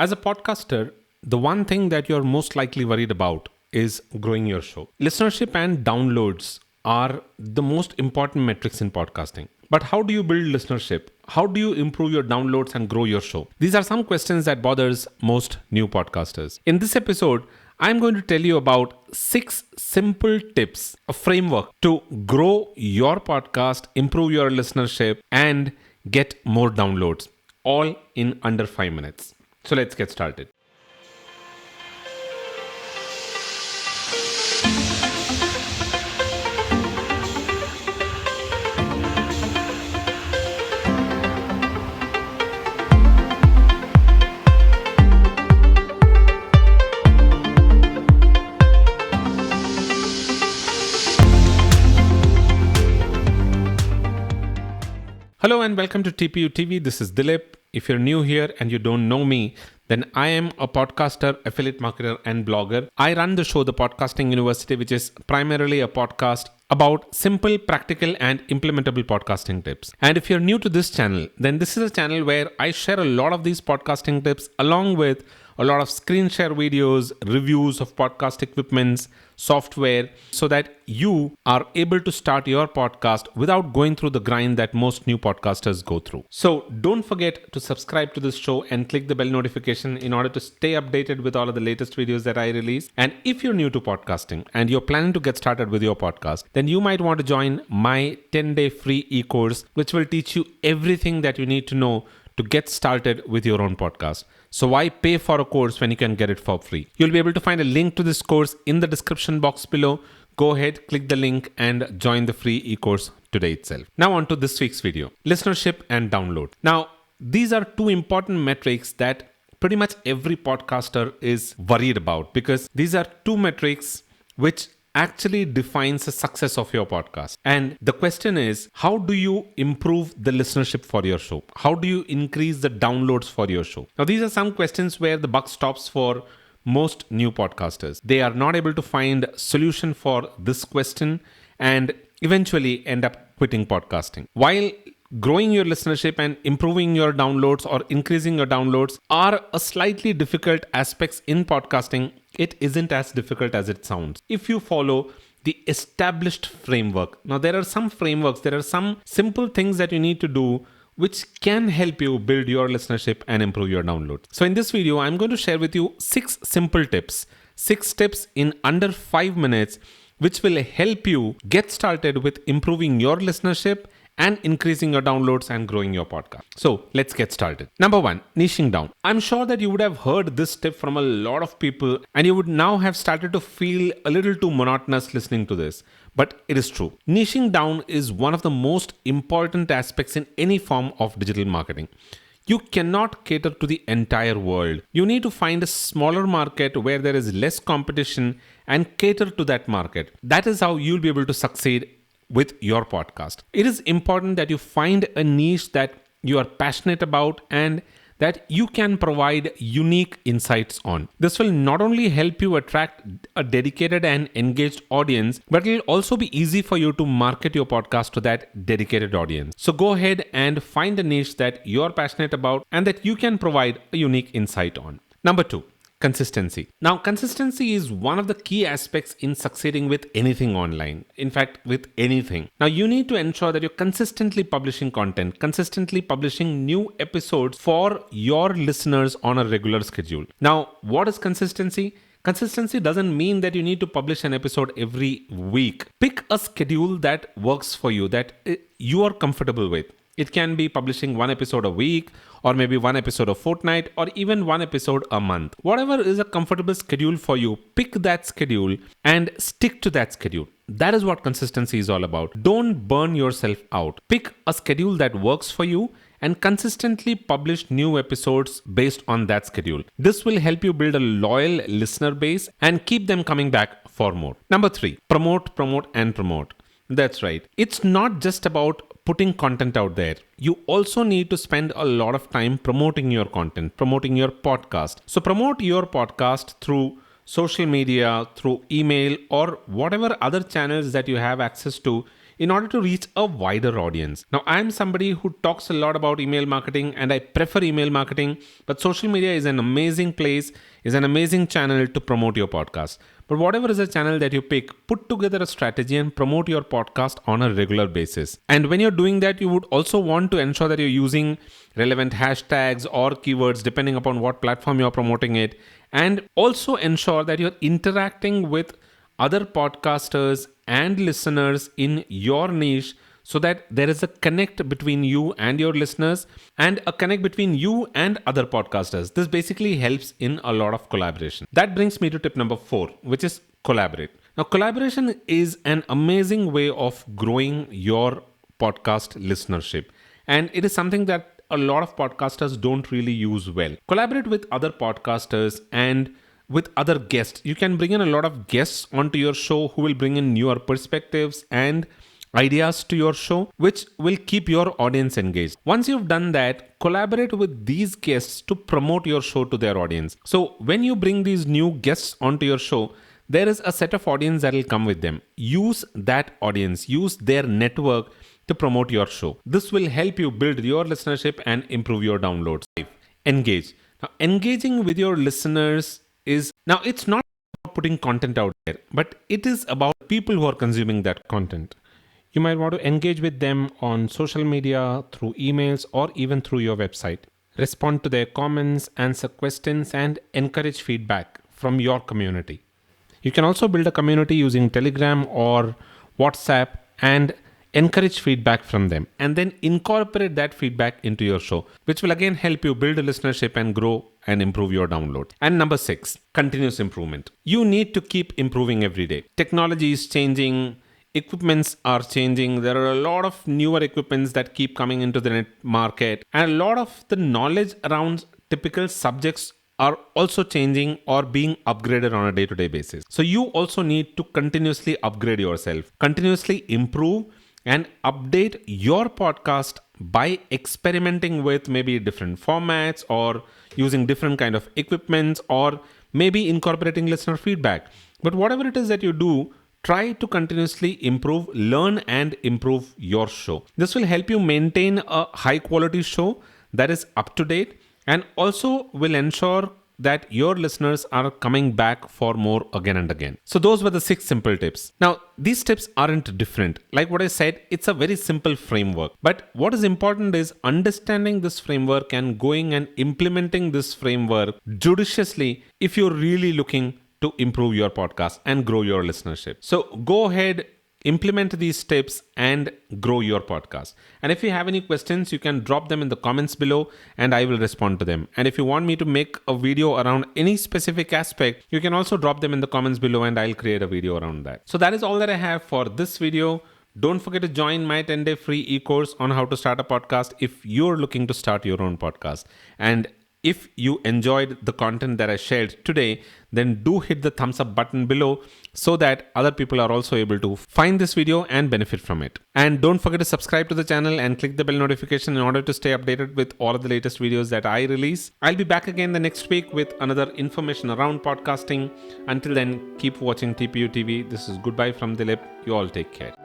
As a podcaster, the one thing that you're most likely worried about is growing your show. Listenership and downloads are the most important metrics in podcasting. But how do you build listenership? How do you improve your downloads and grow your show? These are some questions that bothers most new podcasters. In this episode, I'm going to tell you about 6 simple tips, a framework to grow your podcast, improve your listenership, and get more downloads, all in under 5 minutes. So let's get started. Hello and welcome to TPU TV. This is Dilip. If you're new here and you don't know me, then I am a podcaster, affiliate marketer, and blogger. I run the show, The Podcasting University, which is primarily a podcast about simple, practical, and implementable podcasting tips. And if you're new to this channel, then this is a channel where I share a lot of these podcasting tips along with a lot of screen share videos, reviews of podcast equipments, software, so that you are able to start your podcast without going through the grind that most new podcasters go through. So don't forget to subscribe to this show and click the bell notification in order to stay updated with all of the latest videos that I release. And if you're new to podcasting and you're planning to get started with your podcast, then you might want to join my 10-day free e-course, which will teach you everything that you need to know to get started with your own podcast. So why pay for a course when you can get it for free? You'll be able to find a link to this course in the description box below. Go ahead, click the link and join the free e-course today itself. Now on to this week's video, listenership and download. Now, these are 2 important metrics that pretty much every podcaster is worried about, because these are 2 metrics which actually defines the success of your podcast. And the question is, how do you improve the listenership for your show? How do you increase the downloads for your show? Now, these are some questions where the buck stops for most new podcasters. They are not able to find a solution for this question and eventually end up quitting podcasting. While growing your listenership and improving your downloads or increasing your downloads are a slightly difficult aspects in podcasting, it isn't as difficult as it sounds if you follow the established framework. Now, there are some frameworks, there are some simple things that you need to do which can help you build your listenership and improve your downloads. So in this video, I'm going to share with you 6 simple tips, 6 tips in under 5 minutes, which will help you get started with improving your listenership and increasing your downloads and growing your podcast. So let's get started. Number 1, niching down. I'm sure that you would have heard this tip from a lot of people and you would now have started to feel a little too monotonous listening to this. But it is true. Niching down is one of the most important aspects in any form of digital marketing. You cannot cater to the entire world. You need to find a smaller market where there is less competition and cater to that market. That is how you'll be able to succeed with your podcast. It is important that you find a niche that you are passionate about and that you can provide unique insights on. This will not only help you attract a dedicated and engaged audience, but it will also be easy for you to market your podcast to that dedicated audience. So go ahead and find a niche that you're passionate about and that you can provide a unique insight on. Number 2, consistency. Now, consistency is one of the key aspects in succeeding with anything online. In fact, with anything. Now, you need to ensure that you're consistently publishing content, consistently publishing new episodes for your listeners on a regular schedule. Now, what is consistency? Consistency doesn't mean that you need to publish an episode every week. Pick a schedule that works for you, that you are comfortable with. It can be publishing 1 episode a week, or maybe 1 episode a fortnight, or even 1 episode a month. Whatever is a comfortable schedule for you, pick that schedule and stick to that schedule. That is what consistency is all about. Don't burn yourself out. Pick a schedule that works for you and consistently publish new episodes based on that schedule. This will help you build a loyal listener base and keep them coming back for more. Number 3, promote, and promote. That's right. It's not just about putting content out there. You also need to spend a lot of time promoting your content, promoting your podcast. So promote your podcast through social media, through email, or whatever other channels that you have access to in order to reach a wider audience. Now, I'm somebody who talks a lot about email marketing and I prefer email marketing, but social media is an amazing place, is an amazing channel to promote your podcast. But whatever is a channel that you pick, put together a strategy and promote your podcast on a regular basis. And when you're doing that, you would also want to ensure that you're using relevant hashtags or keywords depending upon what platform you're promoting it. And also ensure that you're interacting with other podcasters and listeners in your niche so that there is a connect between you and your listeners and a connect between you and other podcasters. This basically helps in a lot of collaboration. That brings me to tip number 4, which is collaborate. Now, collaboration is an amazing way of growing your podcast listenership. And it is something that a lot of podcasters don't really use well. Collaborate with other podcasters and with other guests. You can bring in a lot of guests onto your show who will bring in newer perspectives and ideas to your show, which will keep your audience engaged. Once you've done that, collaborate with these guests to promote your show to their audience. So when you bring these new guests onto your show, there is a set of audience that will come with them. Use that audience, use their network to promote your show. This will help you build your listenership and improve your downloads. 5. Engage. Now, engaging with your listeners it's not about putting content out there, but it is about people who are consuming that content. You might want to engage with them on social media, through emails, or even through your website. Respond to their comments, answer questions, and encourage feedback from your community. You can also build a community using Telegram or WhatsApp and encourage feedback from them, and then incorporate that feedback into your show, which will again help you build a listenership and grow and improve your download. And number 6, continuous improvement. You need to keep improving every day. Technology is changing. Equipments are changing. There are a lot of newer equipments that keep coming into the net market, and a lot of the knowledge around typical subjects are also changing or being upgraded on a day-to-day basis. So you also need to continuously upgrade yourself, continuously improve and update your podcast by experimenting with maybe different formats or using different kind of equipment or maybe incorporating listener feedback. But whatever it is that you do, try to continuously improve, learn and improve your show. This will help you maintain a high quality show that is up to date and also will ensure that your listeners are coming back for more again and again. So those were the 6 simple tips. Now, these tips aren't different. Like what I said, it's a very simple framework. But what is important is understanding this framework and going and implementing this framework judiciously if you're really looking to improve your podcast and grow your listenership. So go ahead, implement these tips and grow your podcast. And if you have any questions, you can drop them in the comments below and I will respond to them. And if you want me to make a video around any specific aspect, you can also drop them in the comments below and I'll create a video around that. So that is all that I have for this video. Don't forget to join my 10-day free e-course on how to start a podcast if you're looking to start your own podcast. And if you enjoyed the content that I shared today, then do hit the thumbs up button below so that other people are also able to find this video and benefit from it. And don't forget to subscribe to the channel and click the bell notification in order to stay updated with all of the latest videos that I release. I'll be back again the next week with another information around podcasting. Until then, keep watching TPU TV. This is goodbye from Dilip. You all take care.